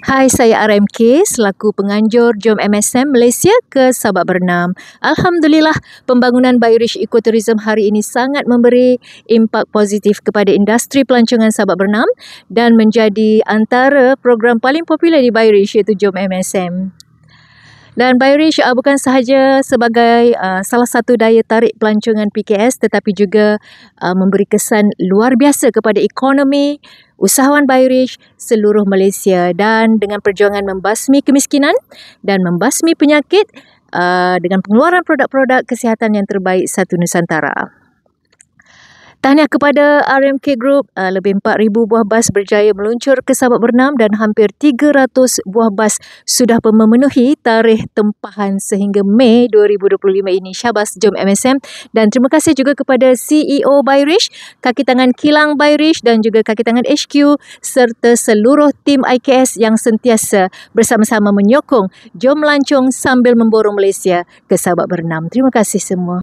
Hai, saya RMK selaku penganjur Jom MSM Malaysia ke Sabak Bernam. Alhamdulillah, pembangunan Bioreach Ecotourism hari ini sangat memberi impak positif kepada industri pelancongan Sabak Bernam dan menjadi antara program paling popular di Bioreach iaitu Jom MSM. Dan Bioreach bukan sahaja sebagai salah satu daya tarik pelancongan PKS tetapi juga memberi kesan luar biasa kepada ekonomi usahawan Bioreach seluruh Malaysia, dan dengan perjuangan membasmi kemiskinan dan membasmi penyakit dengan pengeluaran produk-produk kesihatan yang terbaik satu Nusantara. Tahniah kepada RMK Group, lebih 4,000 buah bas berjaya meluncur ke Sabak Bernam dan hampir 300 buah bas sudah memenuhi tarikh tempahan sehingga Mei 2025 ini. Syabas Jom MSM, dan terima kasih juga kepada CEO Bioreach, kaki tangan kilang Bioreach dan juga kaki tangan HQ serta seluruh tim IKS yang sentiasa bersama-sama menyokong Jom Melancong sambil memborong Malaysia ke Sabak Bernam. Terima kasih semua.